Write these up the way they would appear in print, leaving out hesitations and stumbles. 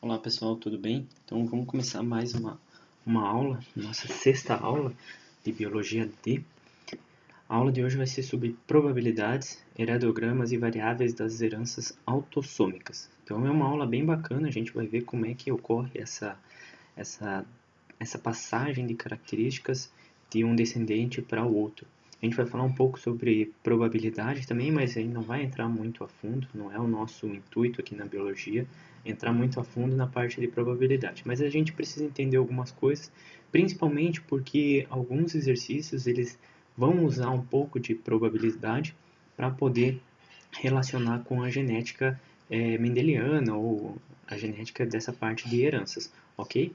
Olá pessoal, tudo bem? Então vamos começar mais uma aula, nossa sexta aula de Biologia D. A aula de hoje vai ser sobre probabilidades, heredogramas e variáveis das heranças autossômicas. Então é uma aula bem bacana, a gente vai ver como é que ocorre essa, essa passagem de características de um descendente para o outro. A gente vai falar um pouco sobre probabilidade também, mas aí não vai entrar muito a fundo, não é o nosso intuito aqui na biologia entrar muito a fundo na parte de probabilidade. Mas a gente precisa entender algumas coisas, principalmente porque alguns exercícios eles vão usar um pouco de probabilidade para poder relacionar com a genética mendeliana ou a genética dessa parte de heranças, ok?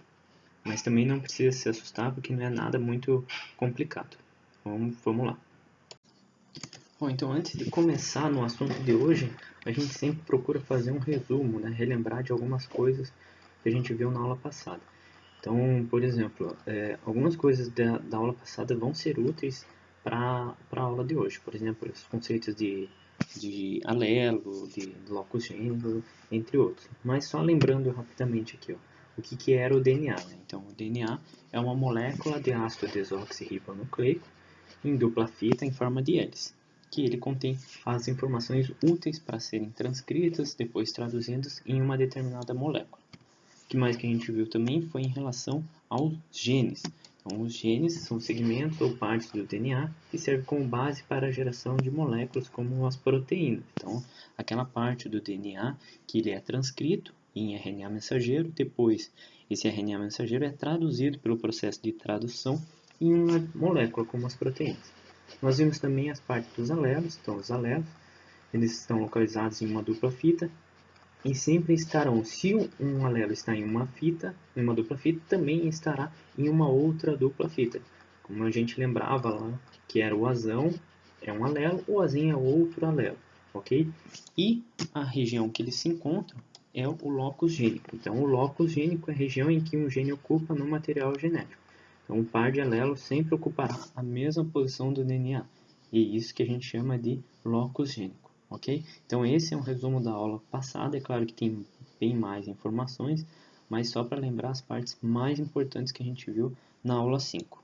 Mas também não precisa se assustar porque não é nada muito complicado. Vamos lá. Bom, então antes de começar no assunto de hoje, a gente sempre procura fazer um resumo, né? Relembrar de algumas coisas que a gente viu na aula passada. Então, por exemplo, algumas coisas da aula passada vão ser úteis para a aula de hoje. Por exemplo, os conceitos de alelo, de locus gênero, entre outros. Mas só lembrando rapidamente aqui, ó, o que era o DNA. Né? Então, o DNA é uma molécula de ácido desoxirribonucleico em dupla fita em forma de hélice, que ele contém as informações úteis para serem transcritas, depois traduzidas em uma determinada molécula. O que mais que a gente viu também foi em relação aos genes. Então, os genes são segmentos ou partes do DNA que servem como base para a geração de moléculas como as proteínas. Então, aquela parte do DNA que ele é transcrito em RNA mensageiro, depois esse RNA mensageiro é traduzido pelo processo de tradução em uma molécula como as proteínas. Nós vimos também as partes dos alelos. Então, os alelos eles estão localizados em uma dupla fita e sempre estarão, se um alelo está em uma fita, em uma dupla fita, também estará em uma outra dupla fita. Como a gente lembrava lá, que era o azão é um alelo, o azinho é outro alelo, ok? E a região que eles se encontram é o locus gênico. Então, o locus gênico é a região em que um gene ocupa no material genético. Então, um par de alelos sempre ocupará a mesma posição do DNA. E é isso que a gente chama de locus gênico, ok? Então, esse é um resumo da aula passada. É claro que tem bem mais informações, mas só para lembrar as partes mais importantes que a gente viu na aula 5.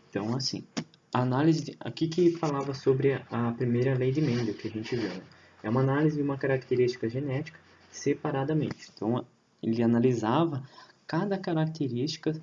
Então, assim, a análise aqui que falava sobre a primeira lei de Mendel que a gente viu, né? É uma análise de uma característica genética separadamente. Então, ele analisava cada característica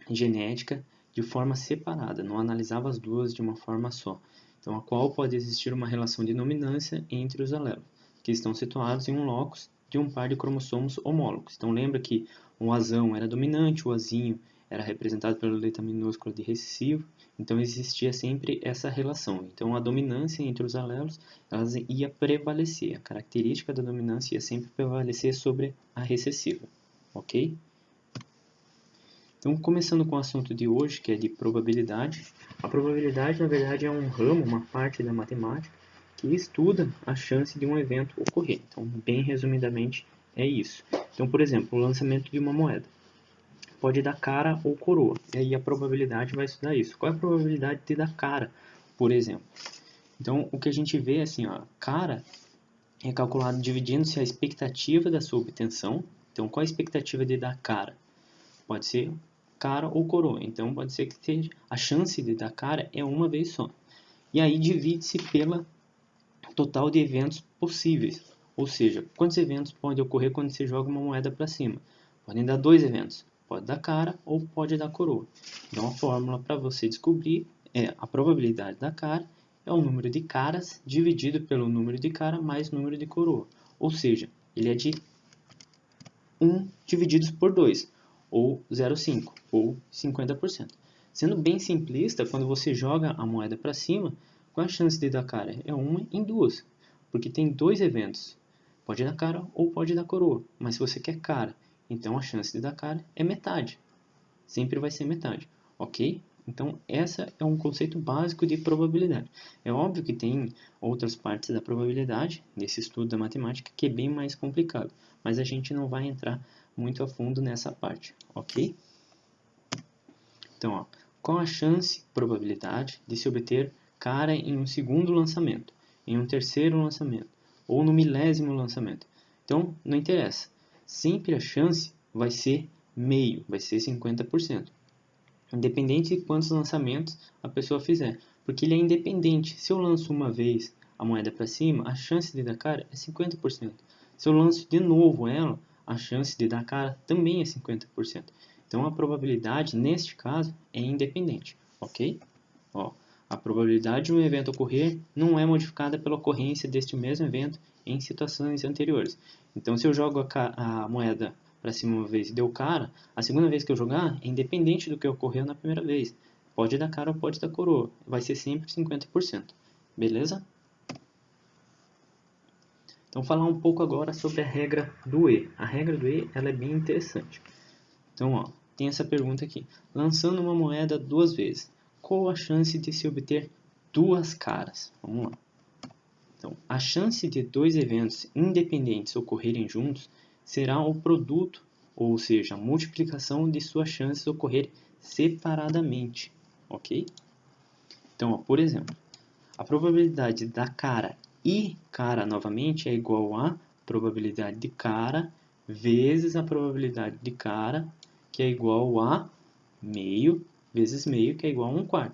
genética de forma separada, não analisava as duas de uma forma só. Então, a qual pode existir uma relação de dominância entre os alelos, que estão situados em um locus de um par de cromossomos homólogos. Então, lembra que o azão era dominante, o azinho era representado pela letra minúscula de recessivo, então existia sempre essa relação. Então, a dominância entre os alelos ela ia prevalecer, a característica da dominância ia sempre prevalecer sobre a recessiva, ok? Então, começando com o assunto de hoje, que é de probabilidade. A probabilidade, na verdade, é um ramo, uma parte da matemática, que estuda a chance de um evento ocorrer. Então, bem resumidamente, é isso. Então, por exemplo, o lançamento de uma moeda pode dar cara ou coroa. E aí a probabilidade vai estudar isso. Qual é a probabilidade de dar cara, por exemplo? Então, o que a gente vê é assim, ó, cara é calculado dividindo-se a expectativa da sua obtenção. Então, qual a expectativa de dar cara? Pode ser cara ou coroa. Então pode ser que seja a chance de dar cara é uma vez só. E aí divide-se pela total de eventos possíveis. Ou seja, quantos eventos podem ocorrer quando você joga uma moeda para cima? Podem dar dois eventos. Pode dar cara ou pode dar coroa. Então a fórmula para você descobrir é a probabilidade da cara é o número de caras dividido pelo número de cara mais número de coroa. Ou seja, ele é de 1 divididos por 2, ou 0,5, ou 50%. Sendo bem simplista, quando você joga a moeda para cima, qual a chance de dar cara? É 1 em 2, porque tem dois eventos. Pode dar cara ou pode dar coroa, mas se você quer cara, então a chance de dar cara é metade. Sempre vai ser metade, ok? Então, esse é um conceito básico de probabilidade. É óbvio que tem outras partes da probabilidade, desse estudo da matemática, que é bem mais complicado, mas a gente não vai entrar muito a fundo nessa parte, ok? Então, ó, qual a chance, probabilidade, de se obter cara em um segundo lançamento, em um terceiro lançamento, ou no milésimo lançamento? Então, não interessa. sempre a chance vai ser meio, vai ser 50%. Independente de quantos lançamentos a pessoa fizer. Porque ele é independente. Se eu lanço uma vez a moeda para cima, a chance de dar cara é 50%. Se eu lanço de novo ela, a chance de dar cara também é 50%. Então a probabilidade, neste caso, é independente. Ok? Ó, a probabilidade de um evento ocorrer não é modificada pela ocorrência deste mesmo evento em situações anteriores. Então, se eu jogo a moeda para cima uma vez e deu cara, a segunda vez que eu jogar é independente do que ocorreu na primeira vez. Pode dar cara ou pode dar coroa. Vai ser sempre 50%. Beleza? Então, falar um pouco agora sobre a regra do E. A regra do E ela é bem interessante. Então, ó, tem essa pergunta aqui. Lançando uma moeda 2 vezes, qual a chance de se obter 2 caras? Vamos lá. Então, a chance de 2 eventos independentes ocorrerem juntos será o produto, ou seja, a multiplicação de suas chances ocorrer separadamente. Ok? Então, ó, por exemplo, a probabilidade da cara e cara novamente é igual a probabilidade de cara vezes a probabilidade de cara, que é igual a meio vezes meio, que é igual a 1/4.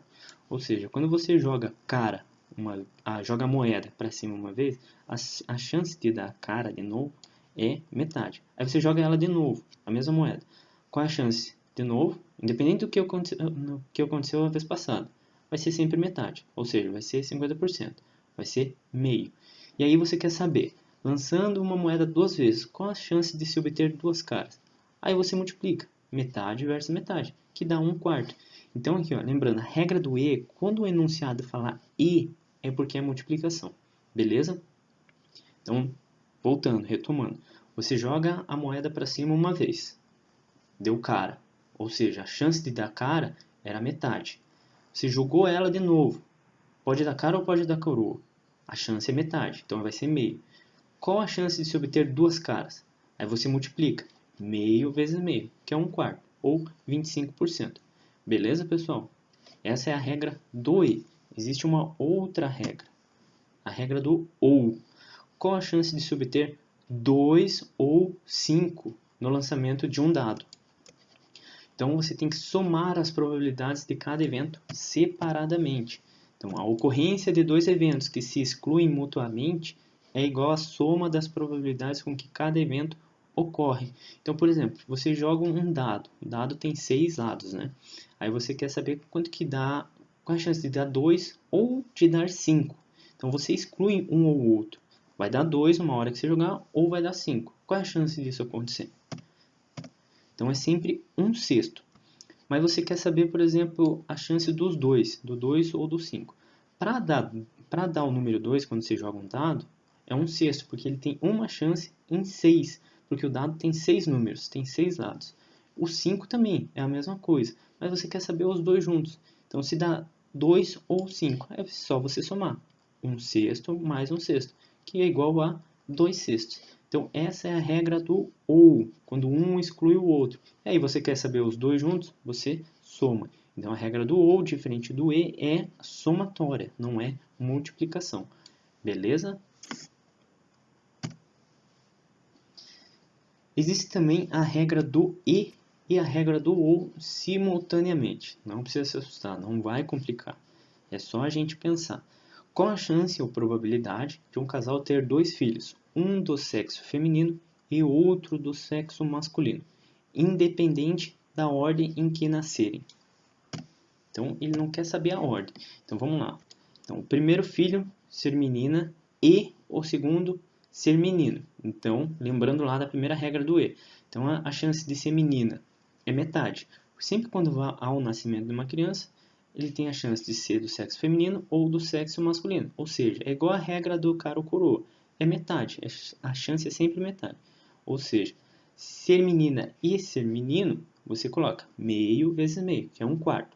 Ou seja, quando você joga cara, joga a moeda para cima uma vez, a chance de dar cara de novo é metade. Aí você joga ela de novo, a mesma moeda. Qual é a chance? De novo, independente do que aconteceu a vez passada, vai ser sempre metade. Ou seja, vai ser 50%. Vai ser meio. E aí você quer saber, lançando uma moeda 2 vezes, qual a chance de se obter 2 caras? Aí você multiplica metade versus metade, que dá 1/4. Então aqui, ó, lembrando, a regra do E, quando o enunciado falar E, é porque é multiplicação. Beleza? Então, voltando, retomando. Você joga a moeda para cima uma vez. Deu cara. Ou seja, a chance de dar cara era metade. Você jogou ela de novo. Pode dar cara ou pode dar coroa? A chance é metade, então vai ser meio. Qual a chance de se obter 2 caras? Aí você multiplica meio vezes meio, que é 1/4, ou 25%. Beleza, pessoal? Essa é a regra do E. Existe uma outra regra, a regra do OU. Qual a chance de se obter 2 ou 5 no lançamento de um dado? Então você tem que somar as probabilidades de cada evento separadamente. Então a ocorrência de 2 eventos que se excluem mutuamente é igual à soma das probabilidades com que cada evento ocorre. Então, por exemplo, você joga um dado. O dado tem 6 lados, né? Aí você quer saber quanto que dá, qual a chance de dar 2 ou de dar 5. Então você exclui um ou outro. Vai dar 2 uma hora que você jogar ou vai dar 5. Qual é a chance disso acontecer? Então é sempre 1/6. Mas você quer saber, por exemplo, a chance dos dois, do 2 ou do 5. Para dar o número 2, quando você joga um dado, é 1/6, porque ele tem uma chance em 6, porque o dado tem 6 números, tem 6 lados. O 5 também é a mesma coisa, mas você quer saber os dois juntos. Então, se dá 2 ou 5, é só você somar 1/6 mais 1/6, que é igual a 2/6. Então, essa é a regra do ou, quando um exclui o outro. E aí, você quer saber os dois juntos? Você soma. Então, a regra do ou, diferente do e, é somatória, não é multiplicação. Beleza? Existe também a regra do e a regra do ou simultaneamente. Não precisa se assustar, não vai complicar. É só a gente pensar. Qual a chance ou probabilidade de um casal ter 2 filhos, um do sexo feminino e outro do sexo masculino, independente da ordem em que nascerem? Então, ele não quer saber a ordem. Então, vamos lá. Então, o primeiro filho ser menina e o segundo ser menino. Então, lembrando lá da primeira regra do E. Então, a chance de ser menina é metade. Sempre quando há o nascimento de uma criança, ele tem a chance de ser do sexo feminino ou do sexo masculino. Ou seja, é igual a regra do cara ou coroa. É metade. A chance é sempre metade. Ou seja, ser menina e ser menino, você coloca meio vezes meio, que é 1/4.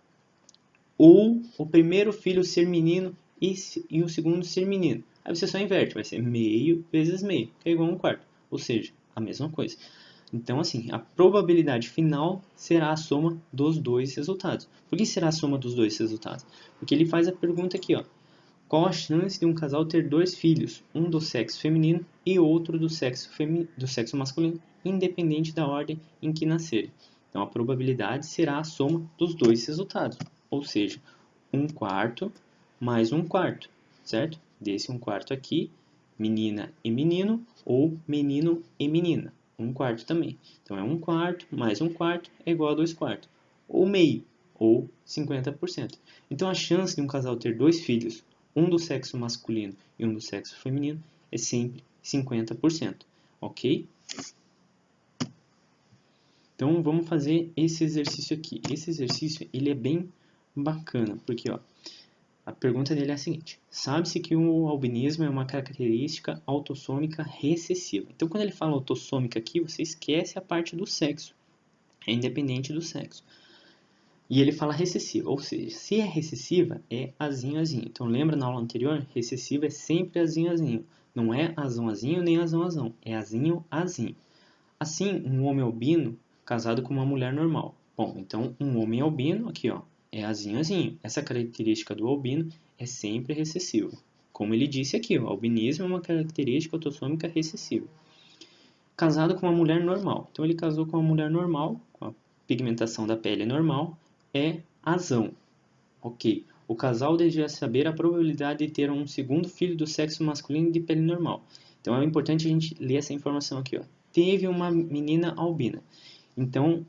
Ou o primeiro filho ser menino e o segundo ser menino. Aí você só inverte, vai ser meio vezes meio, que é igual a 1/4. Ou seja, a mesma coisa. Então, assim, a probabilidade final será a soma dos dois resultados. Por que será a soma dos dois resultados? Porque ele faz a pergunta aqui, ó. Qual a chance de um casal ter 2 filhos, um do sexo feminino e outro do sexo masculino, independente da ordem em que nascerem? Então, a probabilidade será a soma dos 2 resultados, ou seja, 1/4 mais 1/4, certo? Desse 1/4 aqui, menina e menino, ou menino e menina, 1/4 também. Então, é 1/4 mais 1/4 é igual a 2/4, ou meio, ou 50%. Então, a chance de um casal ter 2 filhos, um do sexo masculino e um do sexo feminino, é sempre 50%, ok? Então, vamos fazer esse exercício aqui. Esse exercício, ele é bem bacana, porque, ó, a pergunta dele é a seguinte: sabe-se que o albinismo é uma característica autossômica recessiva. Então, quando ele fala autossômica aqui, você esquece a parte do sexo, é independente do sexo. E ele fala recessiva, ou seja, se é recessiva, é azinho, azinho. Então, lembra na aula anterior? Recessiva é sempre azinho, azinho. Não é azão, azinho, nem azão, azão. É azinho, azinho. Assim, um homem albino casado com uma mulher normal. Bom, então, um homem albino, aqui, ó, é azinho, azinho. Essa característica do albino é sempre recessiva. Como ele disse aqui, o albinismo é uma característica autossômica recessiva. Casado com uma mulher normal. Então, ele casou com uma mulher normal, com a pigmentação da pele normal, é azão. Ok. O casal deseja saber a probabilidade de ter um segundo filho do sexo masculino de pele normal. Então, é importante a gente ler essa informação aqui, ó. Teve uma menina albina. Então,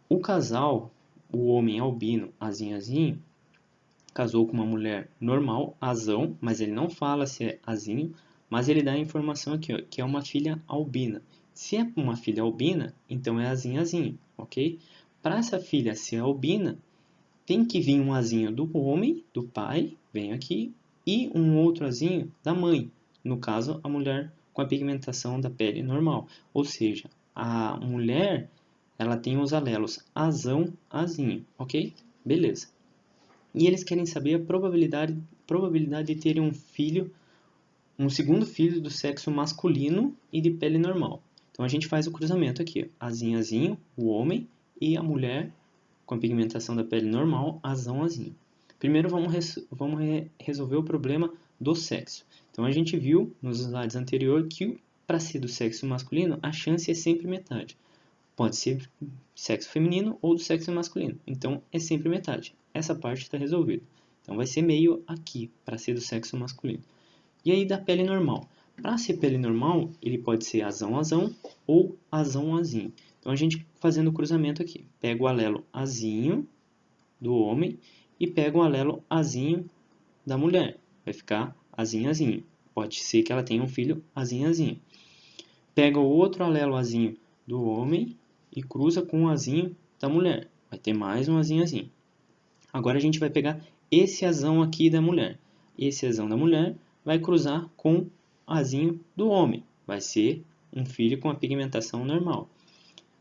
o casal, o homem albino, azinho, azinho, casou com uma mulher normal, azão, mas ele não fala se é azinho, mas ele dá a informação aqui, ó, que é uma filha albina. Se é uma filha albina, então é azinho, azinho, ok? Para essa filha ser albina, tem que vir um azinho do homem, do pai, vem aqui, e um outro azinho da mãe, no caso, a mulher com a pigmentação da pele normal. Ou seja, a mulher, ela tem os alelos azão, azinho, ok? Beleza. E eles querem saber a probabilidade de terem um filho, um segundo filho do sexo masculino e de pele normal. Então a gente faz o cruzamento aqui, azinho, azinho, o homem, e a mulher com a pigmentação da pele normal, azão, azinho. Primeiro vamos resolver o problema do sexo. Então a gente viu nos slides anteriores que para ser do sexo masculino, a chance é sempre metade. Pode ser sexo feminino ou do sexo masculino. Então é sempre metade. Essa parte está resolvida. Então vai ser meio aqui para ser do sexo masculino. E aí da pele normal. Para ser pele normal, ele pode ser azão, azão ou azão, azinho. Então a gente fazendo o cruzamento aqui. Pega o alelo azinho do homem e pega o alelo azinho da mulher. Vai ficar azinho, azinho. Pode ser que ela tenha um filho azinho, azinho. Pega o outro alelo azinho do homem e cruza com o azinho da mulher. Vai ter mais um azinho, azinho. Agora a gente vai pegar esse azão aqui da mulher. Esse azão da mulher vai cruzar com o azinho do homem. Vai ser um filho com a pigmentação normal.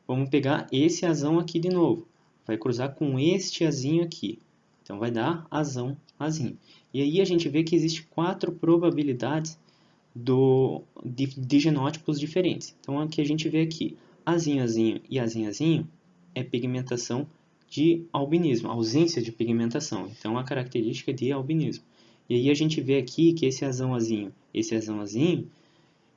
Vamos pegar esse azão aqui de novo. Vai cruzar com este azinho aqui. Então vai dar azão, azinho. E aí a gente vê que existe 4 probabilidades de genótipos diferentes. Então aqui a gente vê aqui, azinho, azinho e azinho, azinho é pigmentação de albinismo, ausência de pigmentação. Então a característica de albinismo. E aí a gente vê aqui que esse azão, azinho,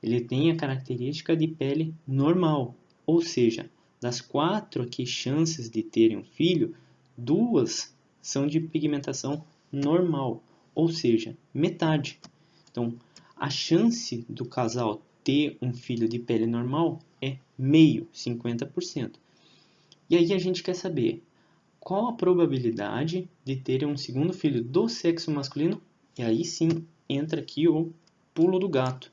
ele tem a característica de pele normal. Ou seja, das 4 aqui chances de terem um filho, 2 são de pigmentação normal, ou seja, metade. Então, a chance do casal ter um filho de pele normal é meio, 50%. E aí a gente quer saber qual a probabilidade de terem um segundo filho do sexo masculino, e aí sim entra aqui o pulo do gato,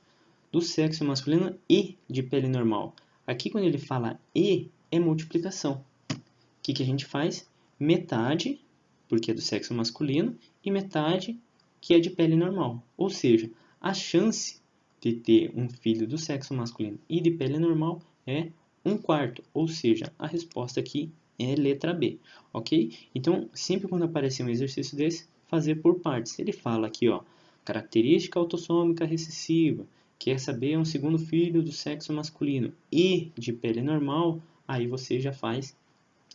do sexo masculino e de pele normal. Aqui quando ele fala e, é multiplicação. O que a gente faz? Metade, porque é do sexo masculino, e metade que é de pele normal. Ou seja, a chance de ter um filho do sexo masculino e de pele normal é 1/4. Ou seja, a resposta aqui é letra B. Ok? Então, sempre quando aparecer um exercício desse, fazer por partes. Ele fala aqui, ó, característica autossômica recessiva, quer saber um segundo filho do sexo masculino e de pele normal, aí você já faz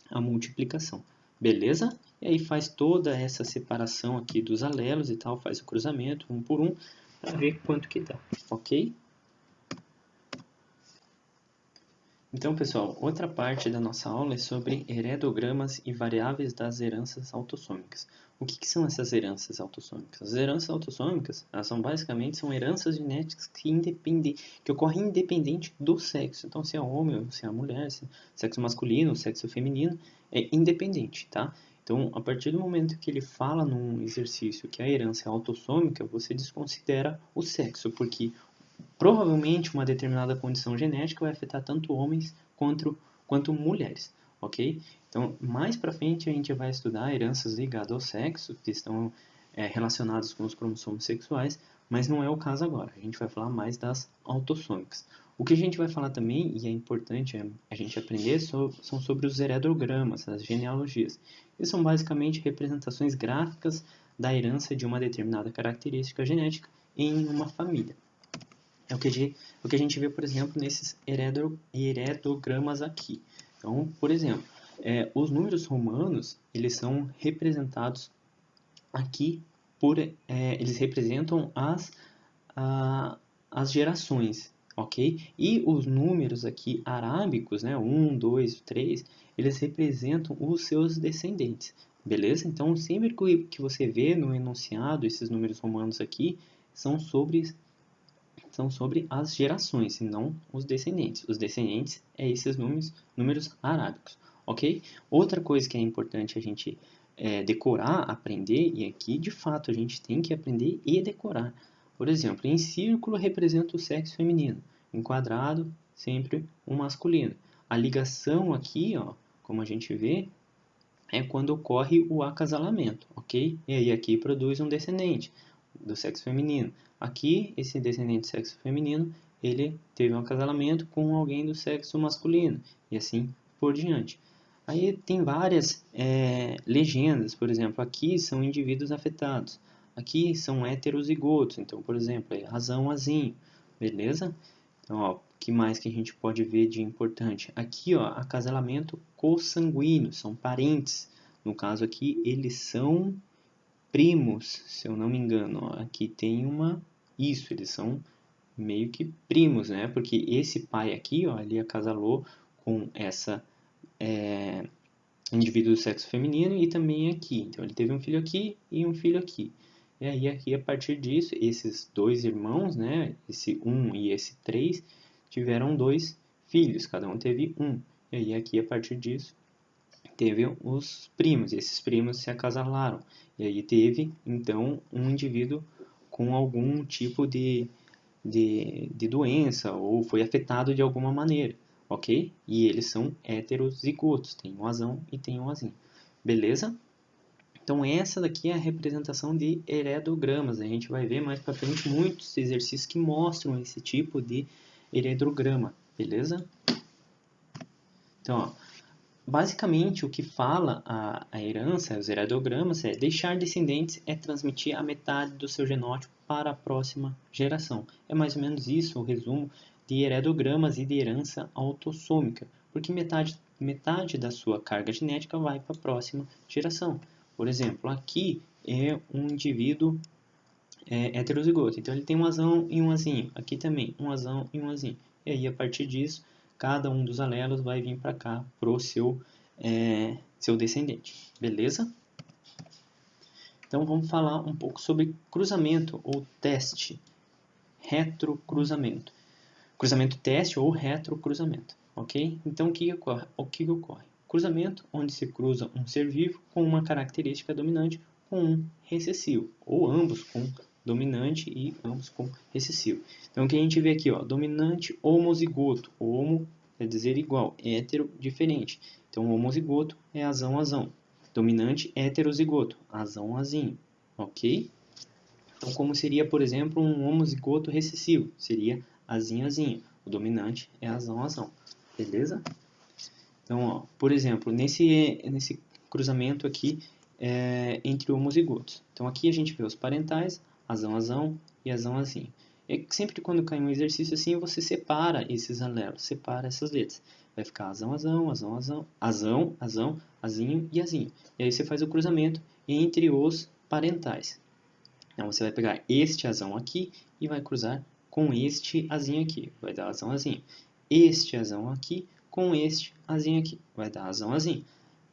a multiplicação. Beleza? e aí faz toda essa separação aqui dos alelos e tal, faz o cruzamento um por um, para ver quanto que dá, ok? Então, pessoal, outra parte da nossa aula é sobre heredogramas e variáveis das heranças autossômicas. O que são essas heranças autossômicas? As heranças autossômicas, elas são heranças genéticas que ocorrem independente do sexo. Então, se é homem ou se é mulher, se é sexo masculino ou sexo feminino, é independente, tá? Então, a partir do momento que ele fala num exercício que a herança é autossômica, você desconsidera o sexo, porque provavelmente uma determinada condição genética vai afetar tanto homens quanto mulheres, ok? Então, mais para frente a gente vai estudar heranças ligadas ao sexo, que estão relacionadas com os cromossomos sexuais, mas não é o caso agora. A gente vai falar mais das autossômicas. O que a gente vai falar também, e é importante a gente aprender, são sobre os heredogramas, as genealogias. Eles são basicamente representações gráficas da herança de uma determinada característica genética em uma família. É o que a gente vê, por exemplo, nesses heredogramas aqui. Então, por exemplo, os números romanos, eles são representados aqui eles representam as gerações, ok? E os números aqui arábicos, né, 1, 2, 3, eles representam os seus descendentes, beleza? Então, sempre que você vê no enunciado esses números romanos aqui, são sobre as gerações, e não os descendentes. Os descendentes é esses números arábicos, ok? Outra coisa que é importante a gente decorar, aprender, e aqui de fato a gente tem que aprender e decorar. Por exemplo, em círculo representa o sexo feminino, em quadrado sempre o masculino. A ligação aqui, ó, como a gente vê, é quando ocorre o acasalamento, ok? E aí aqui produz um descendente do sexo feminino. Aqui, esse descendente do sexo feminino, ele teve um acasalamento com alguém do sexo masculino, e assim por diante. Aí tem várias legendas, por exemplo, aqui são indivíduos afetados, aqui são heterozigotos, então, por exemplo, é azão, azinho, beleza? Então, ó, o que mais que a gente pode ver de importante? Aqui, ó, acasalamento consanguíneo, são parentes. No caso aqui, eles são primos, se eu não me engano. Ó, aqui tem isso, eles são meio que primos, né? Porque esse pai aqui, ó, ele acasalou com essa indivíduo do sexo feminino e também aqui. Então, ele teve um filho aqui e um filho aqui. E aí, aqui, a partir disso, esses dois irmãos, né, esse 1 e esse 3, tiveram 2 filhos, cada um teve um. E aí, aqui, a partir disso, teve os primos, e esses primos se acasalaram. E aí, teve, então, um indivíduo com algum tipo de doença ou foi afetado de alguma maneira, ok? E eles são heterozigotos, tem um azão e tem um azinho, beleza? Então essa daqui é a representação de heredogramas. A gente vai ver mais para frente muitos exercícios que mostram esse tipo de heredograma, beleza? Então, ó, basicamente o que fala a herança, os heredogramas, é deixar descendentes é transmitir a metade do seu genótipo para a próxima geração. É mais ou menos isso o resumo de heredogramas e de herança autossômica, porque metade da sua carga genética vai para a próxima geração. Por exemplo, aqui é um indivíduo heterozigoto, então ele tem um azão e um azinho. Aqui também, um azão e um azinho. E aí, a partir disso, cada um dos alelos vai vir para cá, pro seu descendente. Beleza? Então, vamos falar um pouco sobre cruzamento ou teste. Retrocruzamento. Cruzamento teste ou retrocruzamento. Ok? Então, o que ocorre? Cruzamento, onde se cruza um ser vivo com uma característica dominante com um recessivo, ou ambos com dominante e ambos com recessivo. Então, o que a gente vê aqui, ó, dominante homozigoto. Homo quer dizer igual, hétero diferente. Então, homozigoto é azão. Dominante heterozigoto, azão-azinho. Ok? Então, como seria, por exemplo, um homozigoto recessivo? Seria azinho-azinho. O dominante é azão-azão. Beleza? Então, ó, por exemplo, nesse cruzamento aqui entre homozigotos. Então, aqui a gente vê os parentais, azão-azão e azão-azinho. E sempre quando cai um exercício assim, você separa esses alelos, separa essas letras. Vai ficar azão, azão, azão, azão, azão, azão, azinho e azinho. E aí você faz o cruzamento entre os parentais. Então você vai pegar este azão aqui e vai cruzar com este azinho aqui. Vai dar azão, azinho. Este azão aqui com este azinho aqui. Vai dar azão, azinho.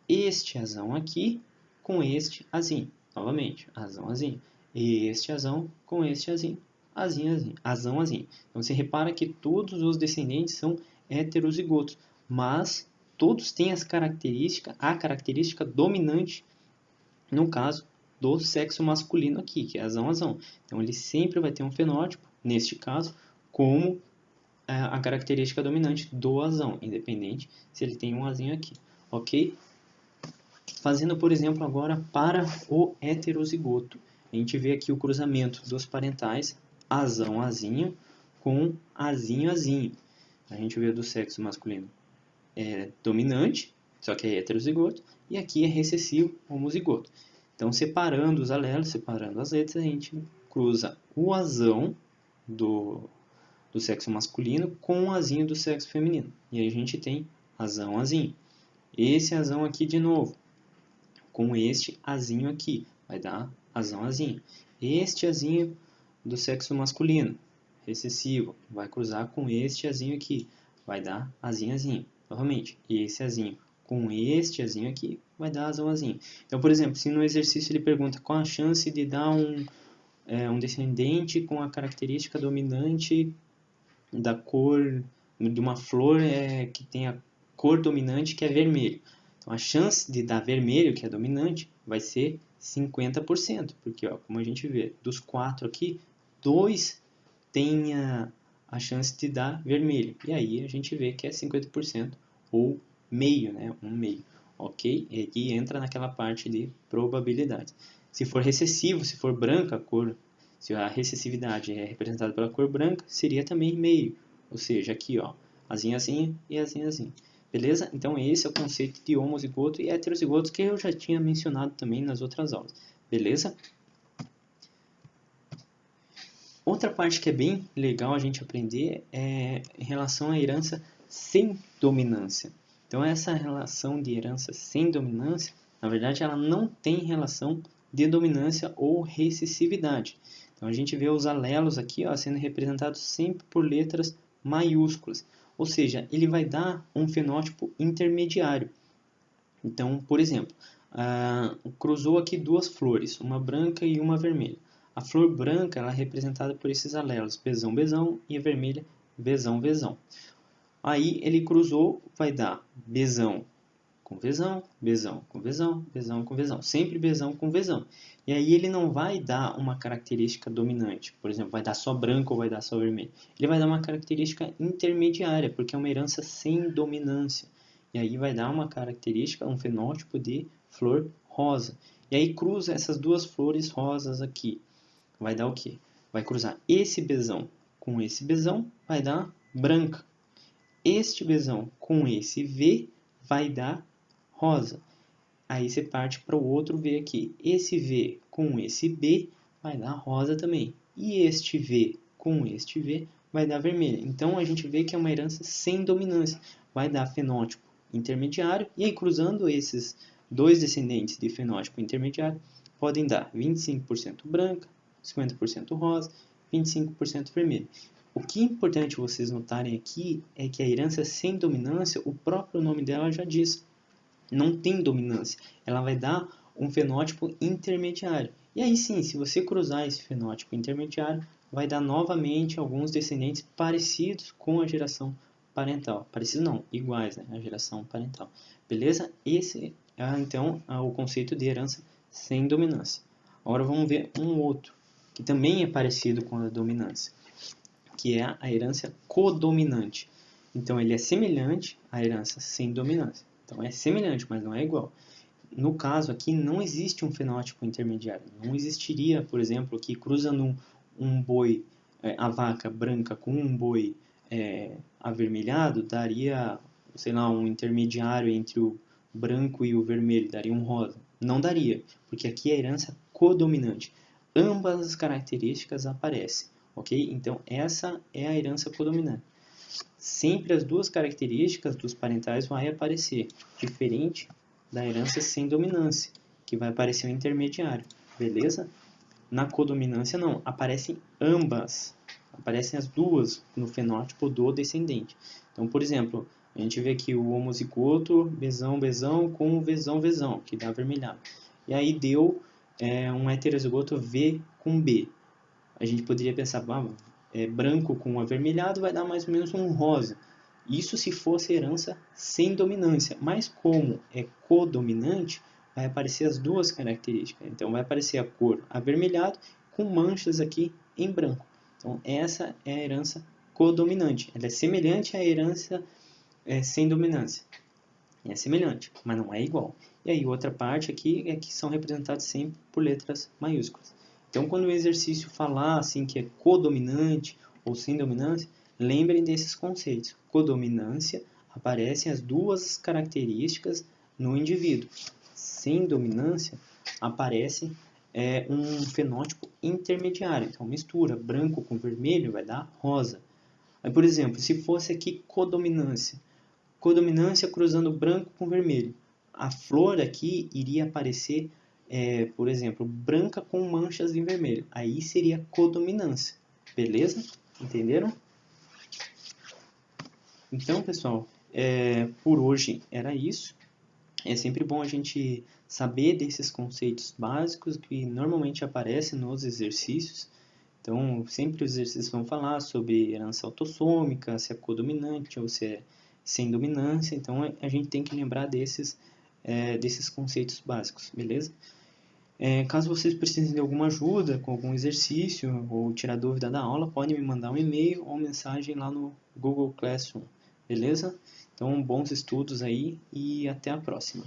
Este azão aqui com este azinho. Novamente, azão, azinho. Este azão com este azinho. Azinho, azinho. Azão, azinho. Então você repara que todos os descendentes são heterozigotos, mas todos têm a característica dominante, no caso do sexo masculino aqui, que é azão, azão. Então ele sempre vai ter um fenótipo, neste caso, como a característica dominante do azão, independente se ele tem um azinho aqui, ok? Fazendo, por exemplo, agora para o heterozigoto. A gente vê aqui o cruzamento dos parentais azão, azinho com azinho, azinho. A gente vê do sexo masculino dominante, só que é heterozigoto, e aqui é recessivo, homozigoto. Então, separando os alelos, separando as letras, a gente cruza o azão do sexo masculino com o azinho do sexo feminino. E aí a gente tem azão, azinho. Esse azão aqui de novo, com este azinho aqui, vai dar azão, azinho. Este azinho do sexo masculino, recessivo, vai cruzar com este azinho aqui, vai dar azinho, azinho. Novamente, esse azinho com este azinho aqui, vai dar azão, azinho. Então, por exemplo, se no exercício ele pergunta qual a chance de dar um descendente com a característica dominante da cor de uma flor que tem a cor dominante que é vermelho. Então, a chance de dar vermelho, que é dominante, vai ser 50%, porque, ó, como a gente vê, dos 4 aqui, 2 tem a chance de dar vermelho. E aí a gente vê que é 50% ou meio, né? Um meio, ok? E aqui entra naquela parte de probabilidade. Se for recessivo, se for branca a cor, se a recessividade é representada pela cor branca, seria também meio. Ou seja, aqui, ó, azinho, azinho e azinho, azinho. Beleza? Então esse é o conceito de homozigoto e heterozigoto que eu já tinha mencionado também nas outras aulas. Beleza? Outra parte que é bem legal a gente aprender é em relação à herança sem dominância. Então essa relação de herança sem dominância, na verdade ela não tem relação de dominância ou recessividade. Então a gente vê os alelos aqui, ó, sendo representados sempre por letras maiúsculas. Ou seja, ele vai dar um fenótipo intermediário. Então, por exemplo, cruzou aqui duas flores, uma branca e uma vermelha. A flor branca ela é representada por esses alelos, Bzão, Bzão, e a vermelha, Vzão, Vzão. Aí ele cruzou, vai dar Bzão com Vzão, Bzão com Vzão, Bzão com Vzão. Sempre Bzão com Vzão. E aí ele não vai dar uma característica dominante, por exemplo, vai dar só branco ou vai dar só vermelho. Ele vai dar uma característica intermediária, porque é uma herança sem dominância. E aí vai dar uma característica, um fenótipo de flor rosa. E aí cruza essas duas flores rosas aqui. Vai dar o quê? Vai cruzar esse Bzão com esse Bzão, vai dar branca. Este Bzão com esse V vai dar rosa. Aí você parte para o outro V aqui. Esse V com esse B vai dar rosa também. E este V com este V vai dar vermelho. Então a gente vê que é uma herança sem dominância. Vai dar fenótipo intermediário. E aí cruzando esses dois descendentes de fenótipo intermediário, podem dar 25% branca, 50% rosa, 25% vermelho. O que é importante vocês notarem aqui é que a herança sem dominância, o próprio nome dela já diz, não tem dominância. Ela vai dar um fenótipo intermediário. E aí sim, se você cruzar esse fenótipo intermediário, vai dar novamente alguns descendentes parecidos com a geração parental. Parecidos não, iguais, né? A geração parental. Beleza? Esse é então o conceito de herança sem dominância. Agora vamos ver um outro, que também é parecido com a dominância, que é a herança codominante. Então ele é semelhante à herança sem dominância. Então é semelhante, mas não é igual. No caso aqui não existe um fenótipo intermediário. Não existiria, por exemplo, que cruzando um boi, a vaca branca com um boi avermelhado, daria, sei lá, um intermediário entre o branco e o vermelho, daria um rosa. Não daria, porque aqui é a herança codominante. Ambas as características aparecem. ok? Então, essa é a herança codominante. Sempre as duas características dos parentais vão aparecer, diferente da herança sem dominância, que vai aparecer o intermediário, beleza? Na codominância não, aparecem ambas, aparecem as duas no fenótipo do descendente. Então, por exemplo, a gente vê aqui o homozigoto besão com vesão, que dá avermelhado. E aí deu um heterozigoto V com B. A gente poderia pensar, branco com avermelhado vai dar mais ou menos um rosa. Isso se fosse herança sem dominância, mas como é codominante, vai aparecer as duas características. Então vai aparecer a cor avermelhado com manchas aqui em branco. Então essa é a herança codominante. Ela é semelhante à herança sem dominância. É semelhante, mas não é igual. E aí outra parte aqui é que são representados sempre por letras maiúsculas. Então, quando o exercício falar assim que é codominante ou sem dominância, lembrem desses conceitos. Codominância, aparecem as duas características no indivíduo. Sem dominância, aparece um fenótipo intermediário. Então, mistura branco com vermelho vai dar rosa. Aí, por exemplo, se fosse aqui codominância cruzando branco com vermelho, a flor aqui iria aparecer por exemplo, branca com manchas em vermelho. Aí seria codominância. Beleza? Entenderam? Então, pessoal, por hoje era isso. É sempre bom a gente saber desses conceitos básicos que normalmente aparecem nos exercícios. Então, sempre os exercícios vão falar sobre herança autossômica, se é codominante ou se é sem dominância. Então, a gente tem que lembrar desses conceitos básicos, beleza? Caso vocês precisem de alguma ajuda com algum exercício ou tirar dúvida da aula, podem me mandar um e-mail ou mensagem lá no Google Classroom, beleza? Então, bons estudos aí e até a próxima.